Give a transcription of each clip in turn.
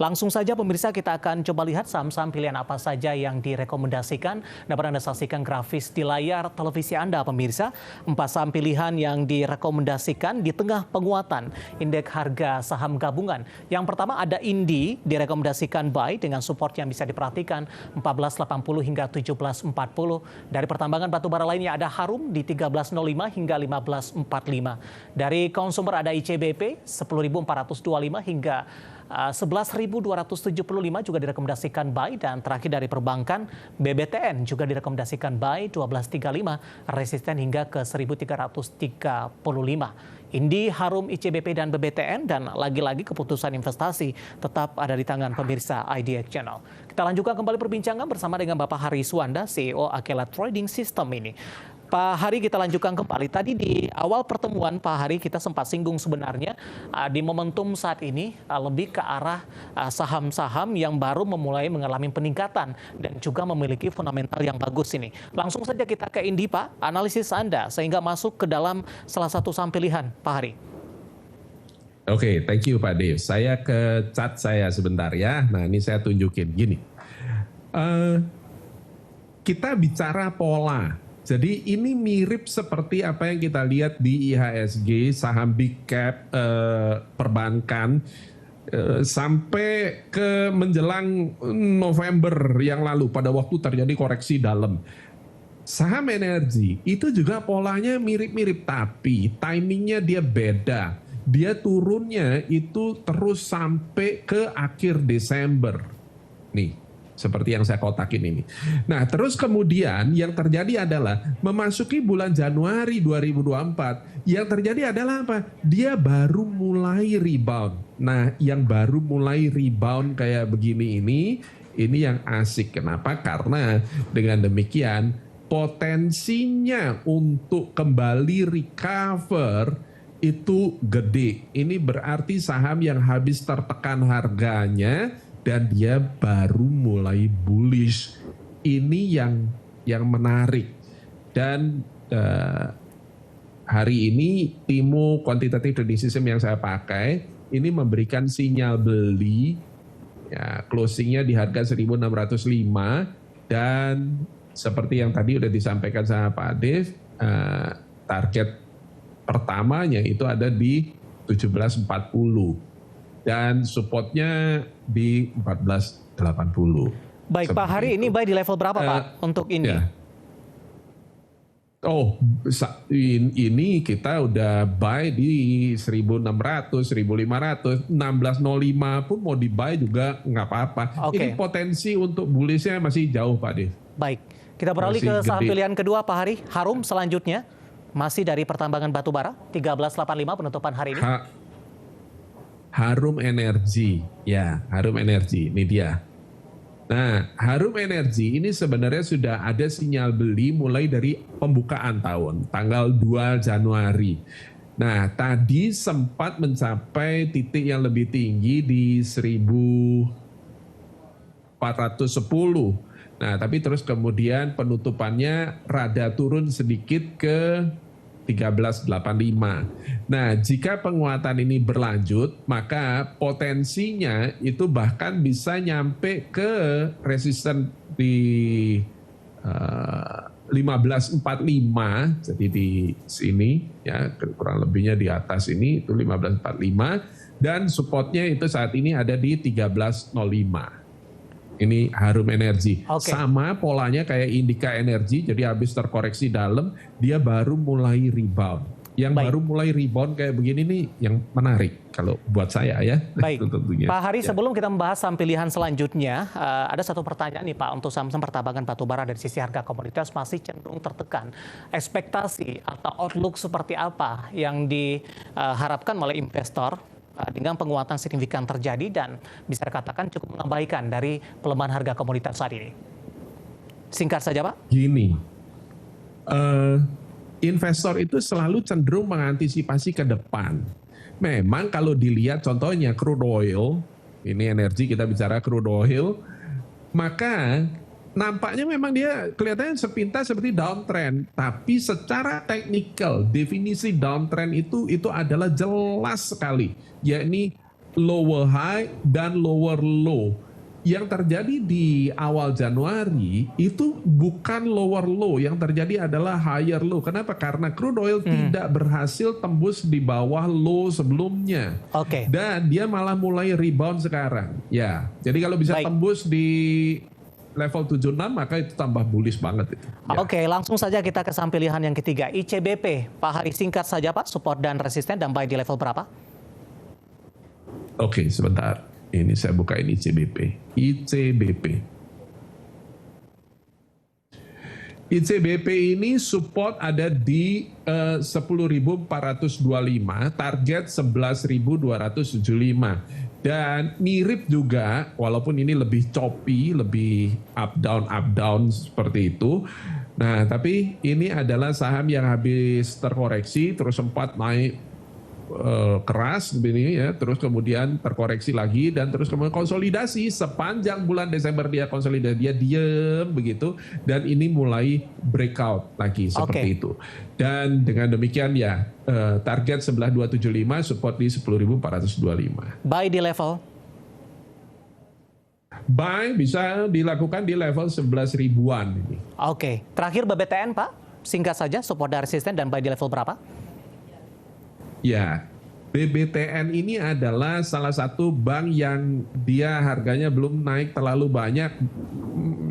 Langsung saja pemirsa kita akan coba lihat saham-saham pilihan apa saja yang direkomendasikan. Dapat Anda saksikan grafis di layar televisi Anda pemirsa. 4 saham pilihan yang direkomendasikan di tengah penguatan indeks harga saham gabungan. Yang pertama ada Indi direkomendasikan buy dengan support yang bisa diperhatikan 14.80 hingga 17.40. Dari pertambangan batubara lainnya ada Harum di 13.05 hingga 15.45. Dari konsumer ada ICBP 10.425 hingga 11.275 juga direkomendasikan buy, dan terakhir dari perbankan BBTN juga direkomendasikan buy 12.35 resisten hingga ke 1.335. Indi, Harum, ICBP dan BBTN, dan lagi-lagi keputusan investasi tetap ada di tangan pemirsa IDX Channel. Kita lanjutkan kembali perbincangan bersama dengan Bapak Hari Suwanda, CEO Akela Trading System ini. Pak Hari, kita lanjutkan kembali. Tadi di awal pertemuan Pak Hari kita sempat singgung sebenarnya di momentum saat ini lebih ke arah saham-saham yang baru memulai mengalami peningkatan dan juga memiliki fundamental yang bagus ini. Langsung saja kita ke Indi Pak, analisis Anda sehingga masuk ke dalam salah satu saham pilihan Pak Hari. Oke, thank you Pak Dev. Saya ke chat saya sebentar ya. Nah ini saya tunjukin gini. Kita bicara pola. Jadi ini mirip seperti apa yang kita lihat di IHSG, saham big cap, perbankan, sampai ke menjelang November yang lalu pada waktu terjadi koreksi dalam. Saham energi itu juga polanya mirip-mirip, tapi timingnya dia beda. Dia turunnya itu terus sampai ke akhir Desember. Nih. Seperti yang saya kotakin ini. Nah, terus kemudian yang terjadi adalah memasuki bulan Januari 2024, yang terjadi adalah apa? Dia baru mulai rebound. Nah, yang baru mulai rebound kayak begini ini yang asik. Kenapa? Karena dengan demikian potensinya untuk kembali recover itu gede. Ini berarti saham yang habis tertekan harganya dan dia baru mulai bullish. Ini yang menarik. Dan hari ini Timo Quantitative Trading System yang saya pakai ini memberikan sinyal beli, ya, closingnya di harga 1.605, dan seperti yang tadi udah disampaikan sama Pak Dev, target pertamanya itu ada di 17.40. Dan supportnya di 14.80. Baik Pak Hari, ini buy di level berapa Pak untuk ini? Ya. Oh, ini kita udah buy di 1.600, 1.500, 16.05 pun mau di buy juga nggak apa-apa. Ini potensi untuk bullishnya masih jauh Pak Dev. Baik, kita beralih ke saham pilihan kedua Pak Hari, Harum selanjutnya. Masih dari pertambangan batubara, 13.85 penutupan hari ini. Harum Energi, ya Harum Energi, ini dia. Nah, Harum Energi ini sebenarnya sudah ada sinyal beli mulai dari pembukaan tahun, tanggal 2 Januari. Nah, tadi sempat mencapai titik yang lebih tinggi di 1.410. Nah, tapi terus kemudian penutupannya rada turun sedikit ke 13.85. Nah, jika penguatan ini berlanjut, maka potensinya itu bahkan bisa nyampe ke resisten di 15.45. Jadi di sini ya kurang lebihnya di atas ini itu 15.45, dan supportnya itu saat ini ada di 13.05. Ini Harum Energi. Sama polanya kayak Indika Energi, jadi habis terkoreksi dalam, dia baru mulai rebound. Yang baru mulai rebound kayak begini nih yang menarik kalau buat saya ya. Baik, Pak Hari, sebelum kita membahas saham pilihan selanjutnya, ada satu pertanyaan nih Pak, untuk saham-saham pertambangan batubara dari sisi harga komoditas masih cenderung tertekan. Ekspektasi atau outlook seperti apa yang diharapkan oleh investor dengan penguatan signifikan terjadi dan bisa dikatakan cukup mengabaikan dari pelemahan harga komoditas saat ini? Singkat saja Pak. Gini, investor itu selalu cenderung mengantisipasi ke depan. Memang kalau dilihat contohnya crude oil, ini energi kita bicara crude oil, maka nampaknya memang dia kelihatannya sepintas seperti downtrend, tapi secara teknikal definisi downtrend itu adalah jelas sekali, yakni lower high dan lower low. Yang terjadi di awal Januari itu bukan lower low, yang terjadi adalah higher low. Kenapa? Karena crude oil tidak berhasil tembus di bawah low sebelumnya. Oke. Dan dia malah mulai rebound sekarang. Ya, jadi kalau bisa tembus di level 76 maka itu tambah bullish banget itu. Ya. Oke, langsung saja kita ke saham pilihan yang ketiga, ICBP. Pak Hari, singkat saja Pak, support dan resisten dan buy di level berapa? Oke, sebentar. Ini saya buka ini ICBP. ICBP ini support ada di 10.425, target 11.275. Dan mirip juga, walaupun ini lebih choppy, lebih up down seperti itu. Nah, tapi ini adalah saham yang habis terkoreksi, terus sempat naik keras begini ya, terus kemudian terkoreksi lagi dan terus kemudian konsolidasi sepanjang bulan Desember dia konsolidasi, dia diem begitu dan ini mulai breakout lagi seperti itu. Dan dengan demikian ya target 11.275, support di 10.425. Buy di level? Buy bisa dilakukan di level 11 ribuan ini. Oke, terakhir BBTN Pak, singkat saja support dan resisten dan buy di level berapa? Ya, BBTN ini adalah salah satu bank yang dia harganya belum naik terlalu banyak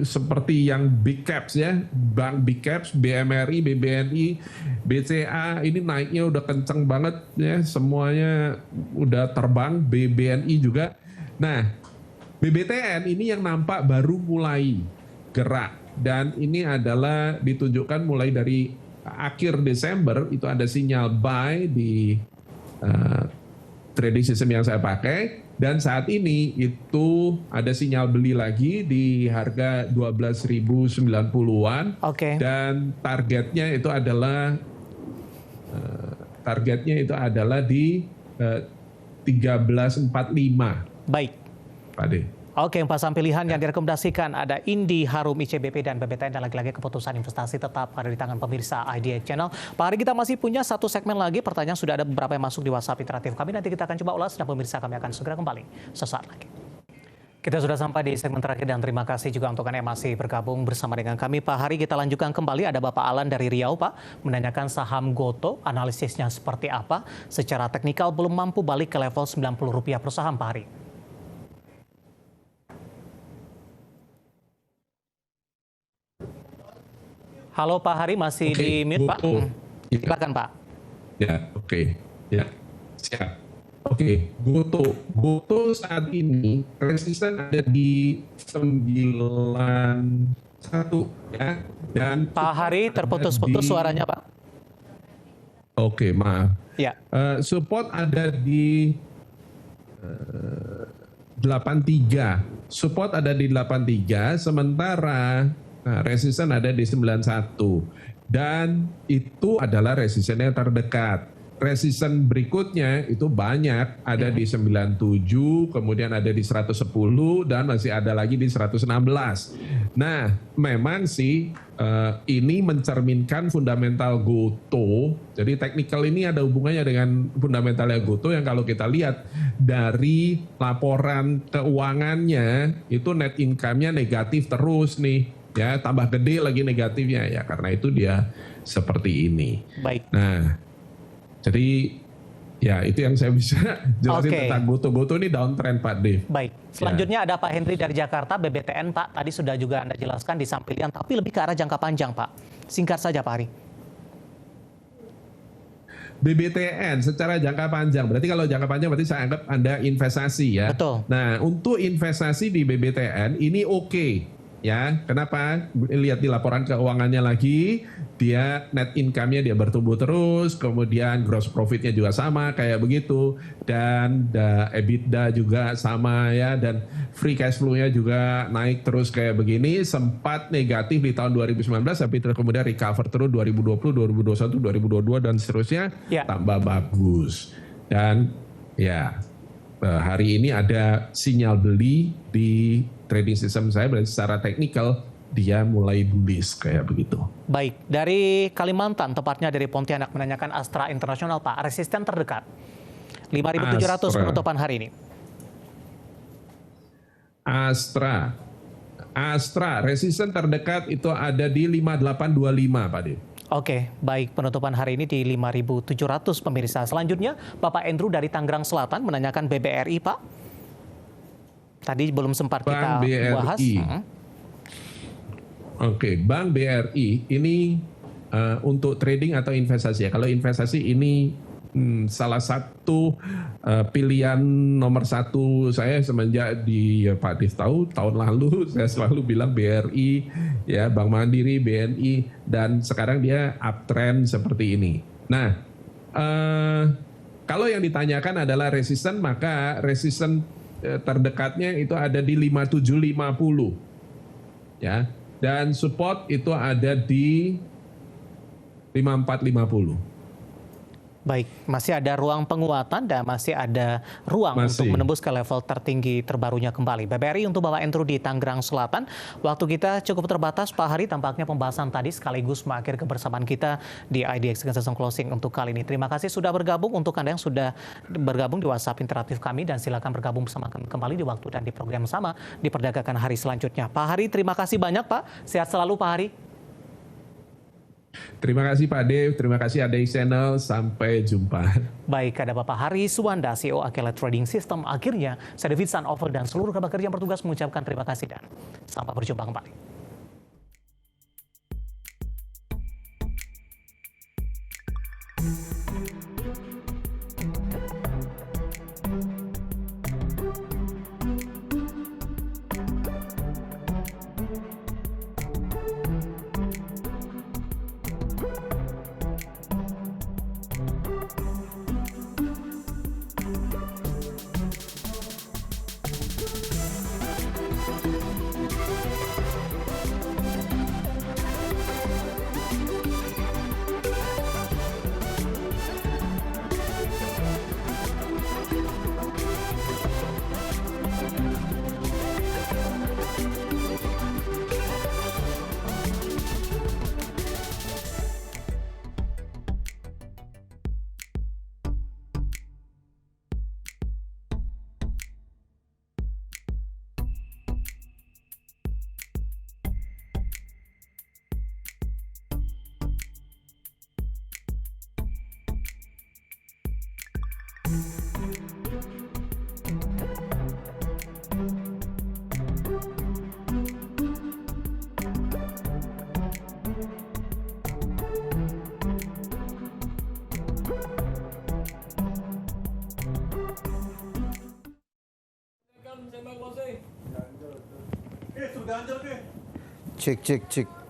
seperti yang big caps ya. Bank big caps, BMRI, BBNI, BCA ini naiknya udah kenceng banget ya. Semuanya udah terbang, BBNI juga. Nah, BBTN ini yang nampak baru mulai gerak. Dan ini adalah ditunjukkan mulai dari akhir Desember itu ada sinyal buy di trading system yang saya pakai dan saat ini itu ada sinyal beli lagi di harga 12.090-an. Dan targetnya itu adalah di 13.45. Baik. Pak De. Oke, 4 saham pilihan yang direkomendasikan ada Indi, Harum, ICBP, dan BBTN. Dan lagi-lagi keputusan investasi tetap ada di tangan pemirsa IDA Channel. Pak Hari, kita masih punya satu segmen lagi. Pertanyaan sudah ada beberapa yang masuk di WhatsApp interaktif kami. Nanti kita akan coba ulas dan pemirsa kami akan segera kembali sesaat lagi. Kita sudah sampai di segmen terakhir dan terima kasih juga untuk Anda yang masih bergabung bersama dengan kami. Pak Hari, kita lanjutkan kembali. Ada Bapak Alan dari Riau, Pak, menanyakan saham Goto, analisisnya seperti apa? Secara teknikal belum mampu balik ke level Rp90 per saham, Pak Hari. Halo Pak Hari, masih di mute Pak. Silakan Pak. Ya, oke. Ya, siap. Oke, Goto saat ini resisten ada di 91 ya. Dan Pak Hari terputus-putus suaranya Pak. Oke, maaf. Ya. Support ada di 83. Support ada di 83, sementara resisten ada di 91 dan itu adalah resisten yang terdekat. Resisten berikutnya itu banyak, ada di 97, kemudian ada di 110 dan masih ada lagi di 116. Nah, memang sih ini mencerminkan fundamental Goto. Jadi technical ini ada hubungannya dengan fundamentalnya Goto yang kalau kita lihat dari laporan keuangannya itu net income-nya negatif terus nih. Ya, tambah gede lagi negatifnya ya, karena itu dia seperti ini. Baik. Nah, jadi ya itu yang saya bisa jelasin tentang Goto. Goto ini downtrend Pak Dev. Baik. Selanjutnya ada Pak Henry dari Jakarta, BBTN Pak. Tadi sudah juga Anda jelaskan di saham pilihan, tapi lebih ke arah jangka panjang Pak. Singkat saja Pak Hari. BBTN secara jangka panjang, berarti kalau jangka panjang berarti saya anggap Anda investasi ya. Betul. Nah, untuk investasi di BBTN ini oke. Ya, kenapa? Lihat di laporan keuangannya lagi, dia net income-nya dia bertumbuh terus, kemudian gross profit-nya juga sama kayak begitu, dan EBITDA juga sama ya, dan free cash flow-nya juga naik terus kayak begini, sempat negatif di tahun 2019, tapi terus kemudian recover terus 2020, 2021, 2022 dan seterusnya tambah bagus. Dan ya hari ini ada sinyal beli di trading system saya, berarti secara teknikal dia mulai bullish kayak begitu. Baik, dari Kalimantan, tepatnya dari Pontianak, menanyakan Astra Internasional Pak, resisten terdekat 5.700 penutupan hari ini. Astra resisten terdekat itu ada di 5825 Pak De. Oke, baik, penutupan hari ini di 5.700 pemirsa. Selanjutnya, Bapak Andrew dari Tangerang Selatan menanyakan BBRI, Pak. Tadi belum sempat kita bahas. Oke, Bank BRI ini untuk trading atau investasi ya. Kalau investasi ini salah satu pilihan nomor satu saya semenjak di Pak Dis tahu tahun lalu saya selalu bilang BRI ya, Bank Mandiri, BNI, dan sekarang dia uptrend seperti ini. Nah, kalau yang ditanyakan adalah resisten, maka resisten terdekatnya itu ada di 5750 ya, dan support itu ada di 5450. Baik, masih ada ruang penguatan dan masih ada ruang untuk menembus ke level tertinggi terbarunya kembali. BBRI untuk Bapak Andrew di Tangerang Selatan. Waktu kita cukup terbatas, Pak Hari. Tampaknya pembahasan tadi sekaligus mengakhiri kebersamaan kita di IDX Session Closing untuk kali ini. Terima kasih sudah bergabung. Untuk Anda yang sudah bergabung di WhatsApp interaktif kami, dan silakan bergabung bersama kami kembali di waktu dan di program sama di Perdagangan Hari selanjutnya. Pak Hari, terima kasih banyak Pak. Sehat selalu Pak Hari. Terima kasih Pak Dev, terima kasih IDX Channel, sampai jumpa. Baik, ada Bapak Hari Suwanda, CEO Akela Trading System. Akhirnya, saya David Sanover dan seluruh kerabat kerja yang bertugas mengucapkan terima kasih dan sampai berjumpa kembali. Cek.